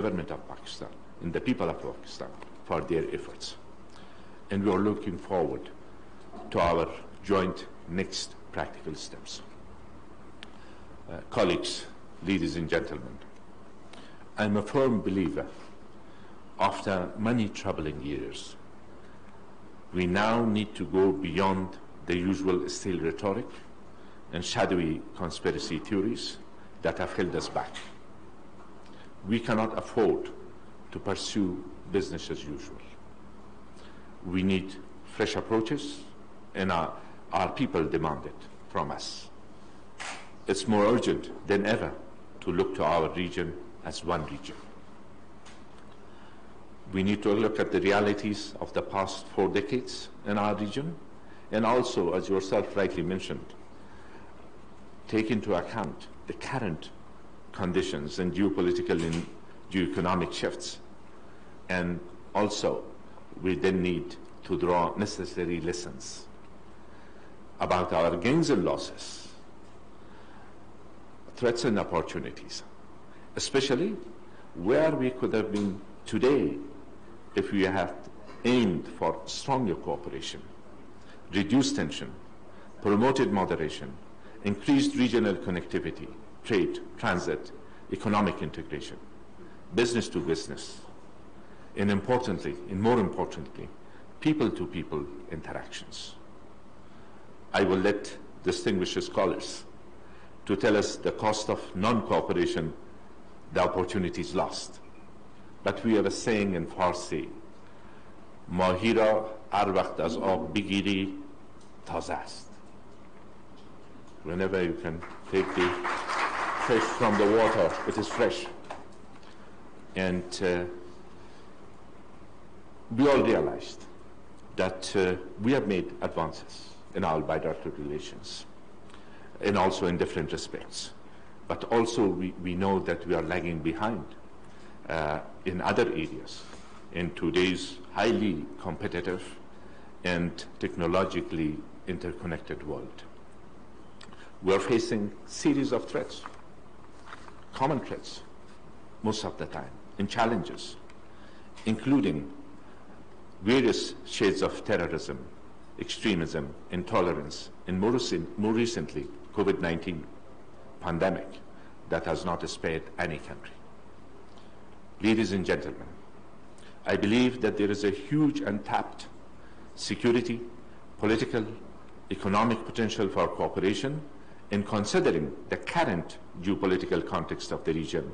government of Pakistan and the people of Pakistan for their efforts. And we are looking forward to our joint next practical steps. Colleagues, ladies and gentlemen, I'm a firm believer, after many troubling years, we now need to go beyond the usual stale rhetoric and shadowy conspiracy theories that have held us back. We cannot afford to pursue business as usual. We need fresh approaches, and our people demand it from us. It's more urgent than ever to look to our region as one region. We need to look at the realities of the past 4 decades in our region, and also, as yourself rightly mentioned, take into account the current conditions and geopolitical and geoeconomic shifts. And also, we then need to draw necessary lessons about our gains and losses, threats and opportunities, especially where we could have been today if we had aimed for stronger cooperation, reduced tension, promoted moderation, increased regional connectivity, trade, transit, economic integration, business to business, and importantly, and more importantly, people-to-people interactions. I will let distinguished scholars to tell us the cost of non-cooperation, the opportunities lost. But we have a saying in Farsi, Mahira har waqt az aab bigiri taze ast. Whenever you can take the fish from the water, it is fresh. And we all realized that we have made advances in our bilateral relations, and also in different respects. But also we know that we are lagging behind in other areas in today's highly competitive and technologically interconnected world. We are facing series of threats, common threats most of the time, and challenges, including various shades of terrorism, extremism, intolerance, and more recently, COVID-19 pandemic that has not spared any country. Ladies and gentlemen, I believe that there is a huge untapped security, political, economic potential for cooperation. In considering the current geopolitical context of the region,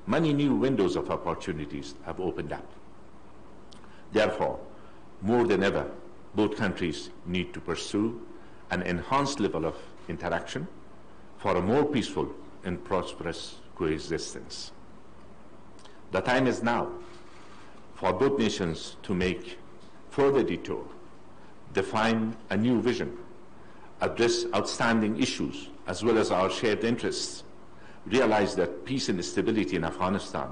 many new windows of opportunities have opened up. Therefore, more than ever, both countries need to pursue an enhanced level of interaction for a more peaceful and prosperous coexistence. The time is now for both nations to make further detour, define a new vision, address outstanding issues as well as our shared interests, realize that peace and stability in Afghanistan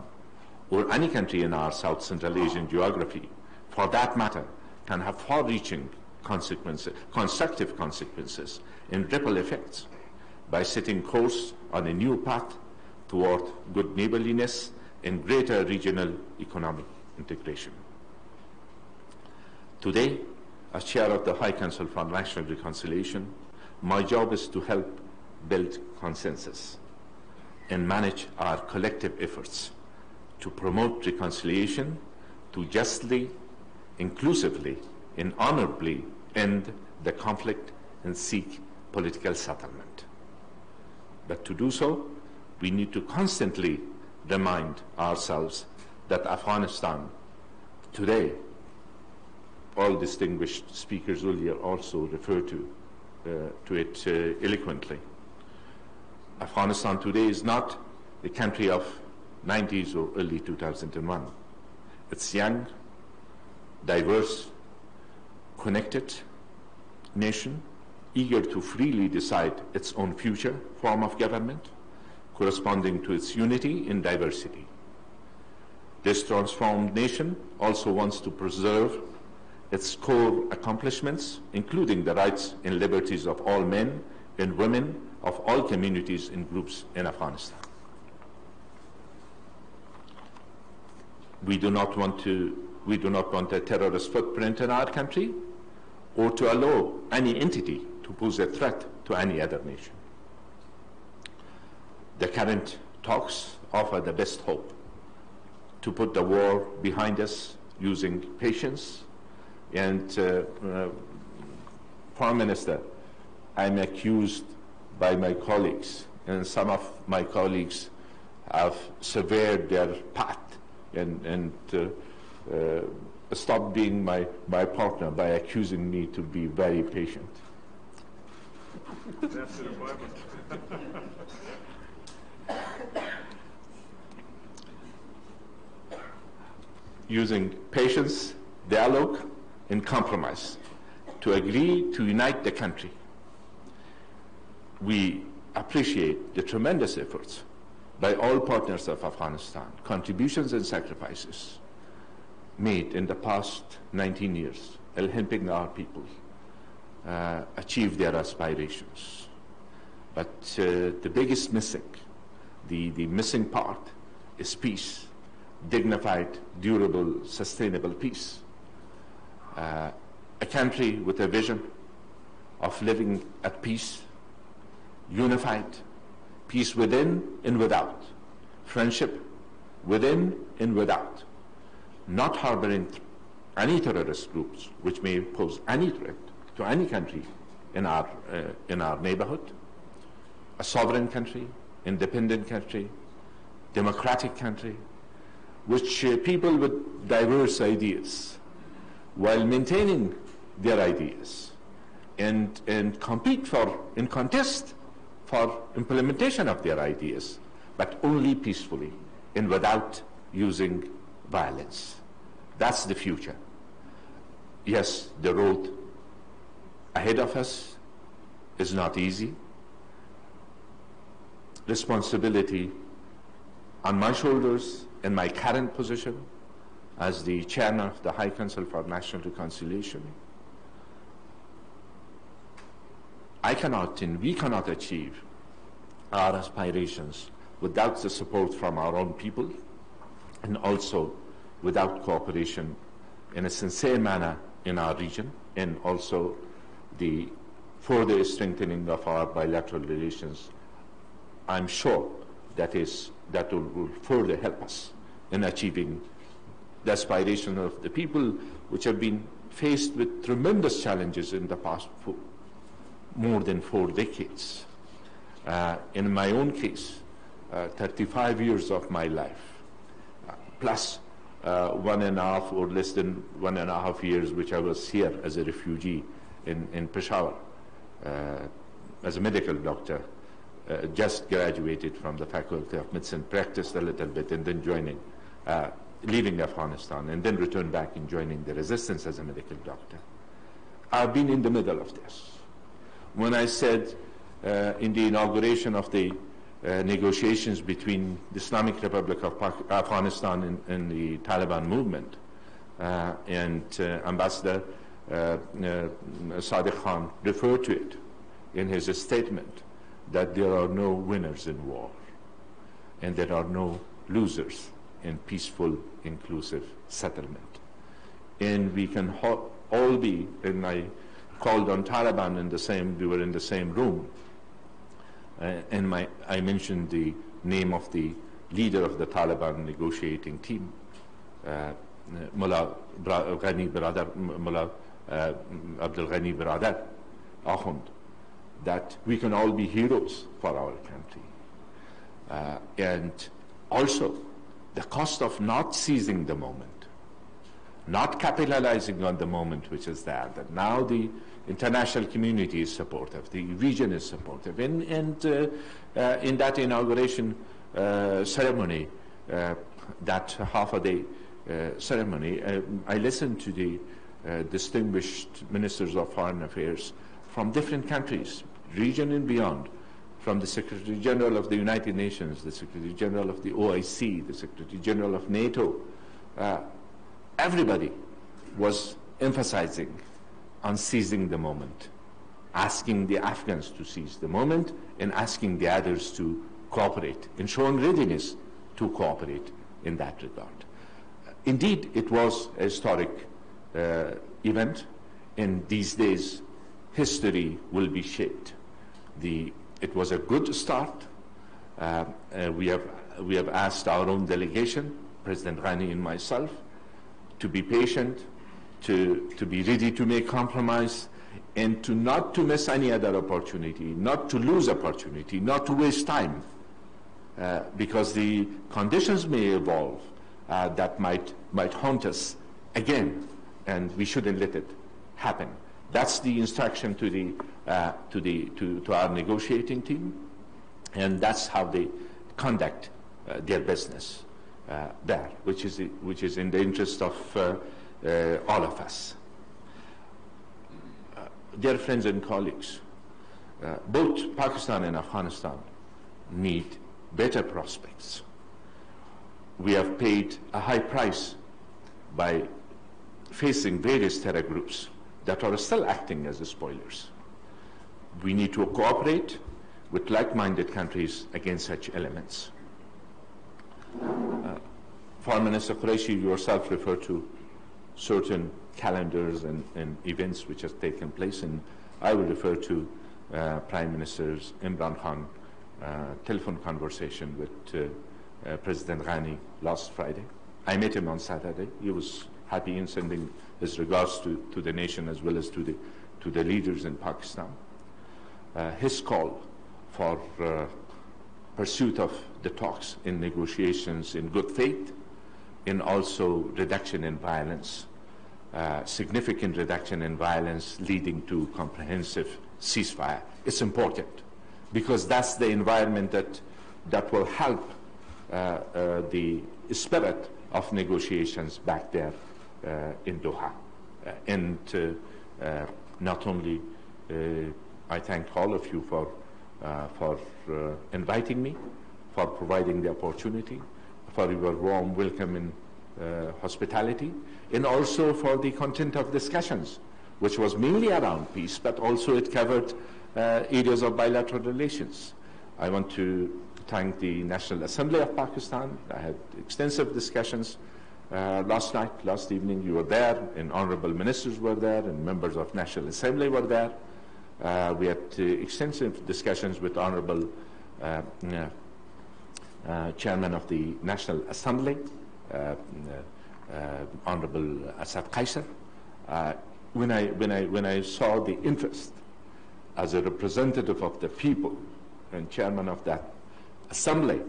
or any country in our South Central Asian geography, for that matter, can have far-reaching consequences, constructive consequences and ripple effects by setting course on a new path toward good neighborliness and greater regional economic integration. Today, as chair of the High Council for National Reconciliation, my job is to help build consensus and manage our collective efforts to promote reconciliation, to justly, inclusively, and honorably end the conflict and seek political settlement. But to do so, we need to constantly remind ourselves that Afghanistan today, all distinguished speakers earlier also referred to it eloquently. Afghanistan today is not the country of 90s or early 2001. It's young, diverse, connected nation, eager to freely decide its own future form of government, corresponding to its unity in diversity. This transformed nation also wants to preserve its core accomplishments, including the rights and liberties of all men and women of all communities and groups in Afghanistan. We do not want a terrorist footprint in our country, or to allow any entity to pose a threat to any other nation. The current talks offer the best hope to put the war behind us using patience. And Prime Minister, I'm accused by my colleagues, and some of my colleagues have severed their path and stopped being my partner by accusing me to be very patient. That's an appointment. Using patience, dialogue, and compromise to agree to unite the country. We appreciate the tremendous efforts by all partners of Afghanistan, contributions and sacrifices made in the past 19 years in helping our people achieve their aspirations. But the biggest missing, the missing part is peace, dignified, durable, sustainable peace. A country with a vision of living at peace, unified, peace within and without, friendship within and without, not harboring any terrorist groups which may pose any threat to any country in our neighborhood, a sovereign country, independent country, democratic country, which people with diverse ideas, while maintaining their ideas, and compete for and contest for implementation of their ideas, but only peacefully and without using violence. That's the future. Yes, the road ahead of us is not easy. Responsibility on my shoulders in my current position as the chairman of the High Council for National Reconciliation. I cannot and we cannot achieve our aspirations without the support from our own people, and also without cooperation in a sincere manner in our region, and also the further strengthening of our bilateral relations. I'm sure that will further help us in achieving the aspirations of the people which have been faced with tremendous challenges in the past more than 4 decades. In my own case, 35 years of my life, plus 1.5 or less than 1.5 years which I was here as a refugee in Peshawar as a medical doctor, just graduated from the Faculty of Medicine, practiced a little bit, and then leaving Afghanistan, and then returned back and joining the resistance as a medical doctor. I've been in the middle of this. When I said in the inauguration of the negotiations between the Islamic Republic of Afghanistan and the Taliban movement, and Ambassador Sadiq Khan referred to it in his statement, that there are no winners in war and there are no losers in peaceful, inclusive settlement. And we can all be, and I called on Taliban we were in the same room, and I mentioned the name of the leader of the Taliban negotiating team, Mullah Abdul Ghani Baradar Ahund, that we can all be heroes for our country. And also, the cost of not seizing the moment, not capitalizing on the moment which is there, that now the international community is supportive, the region is supportive. And in that inauguration ceremony, that half-a-day ceremony, I listened to the distinguished ministers of foreign affairs from different countries, region and beyond, from the Secretary General of the United Nations, the Secretary General of the OIC, the Secretary General of NATO. Everybody was emphasizing on seizing the moment, asking the Afghans to seize the moment, and asking the others to cooperate, and showing readiness to cooperate in that regard. Indeed, it was a historic event. In these days, history will be shaped. It was a good start. We have asked our own delegation, President Ghani and myself, to be patient, to be ready to make compromise, and not to miss any other opportunity, not to lose opportunity, not to waste time, because the conditions may evolve that might haunt us again, and we shouldn't let it happen. That's the instruction to our negotiating team, and that's how they conduct their business there, which is in the interest of all of us. Dear friends and colleagues, both Pakistan and Afghanistan need better prospects. We have paid a high price by facing various terror groups that are still acting as spoilers. We need to cooperate with like-minded countries against such elements. Foreign Minister Qureshi, you yourself referred to certain calendars and events which have taken place, and I will refer to Prime Minister's Imran Khan telephone conversation with President Ghani last Friday. I met him on Saturday. He was happy in sending his regards to the nation as well as to the leaders in Pakistan. His call for pursuit of the talks in negotiations in good faith, and also reduction in violence, significant reduction in violence leading to comprehensive ceasefire. It's important because that's the environment that will help the spirit of negotiations back there in Doha. And not only I thank all of you for inviting me, for providing the opportunity, for your warm welcome and hospitality, and also for the content of discussions, which was mainly around peace, but also it covered areas of bilateral relations. I want to thank the National Assembly of Pakistan. I had extensive discussions last evening. You were there, and honorable ministers were there, and members of National Assembly were there. We had extensive discussions with honorable Chairman of the National Assembly, Honorable Asad Qaisar. When I saw the interest as a representative of the people and chairman of that assembly,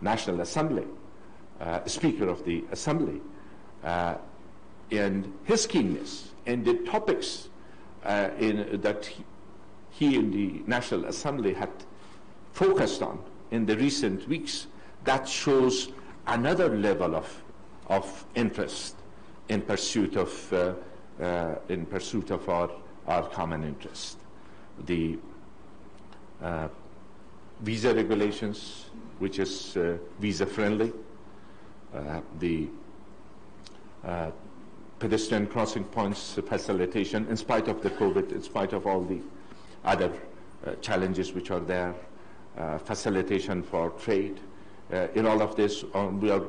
National Assembly, Speaker of the Assembly, and his keenness and the topics that he in the National Assembly had focused on in the recent weeks, that shows another level of interest in pursuit of our common interest. The visa regulations, which is visa friendly, the pedestrian crossing points facilitation, in spite of the COVID, in spite of all the other challenges which are there, facilitation for trade. In all of this, we are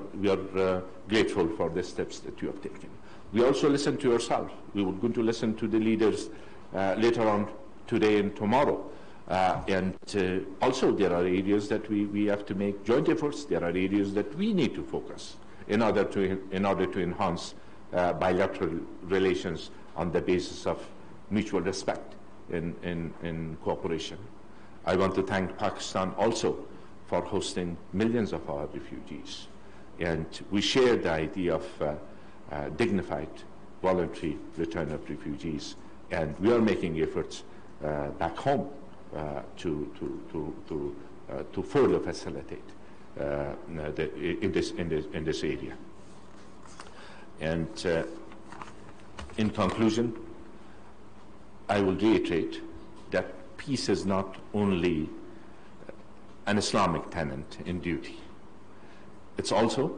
grateful for the steps that you have taken. We also listen to yourself. We were going to listen to the leaders later on today and tomorrow. And also there are areas that we have to make joint efforts. There are areas that we need to focus in order to enhance bilateral relations on the basis of mutual respect in cooperation. I want to thank Pakistan also for hosting millions of our refugees. And we share the idea of dignified, voluntary return of refugees. And we are making efforts back home to further facilitate in this area. And in conclusion, I will reiterate that peace is not only an Islamic tenet in duty. It's also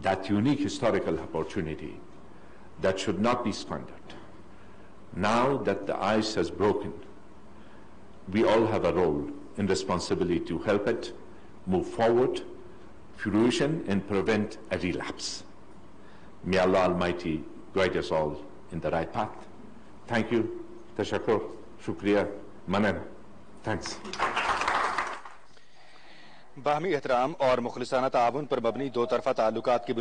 that unique historical opportunity that should not be squandered. Now that the ice has broken, we all have a role and responsibility to help it move forward, fruition, and prevent a relapse. May Allah Almighty guide us all in the right path. Thank you. Tashakkur. Shukriya. Manan. Thanks. बाहमी एहतराम और मुखलिसाना ताउन पर मबनी दो तरफा ताल्लुकात की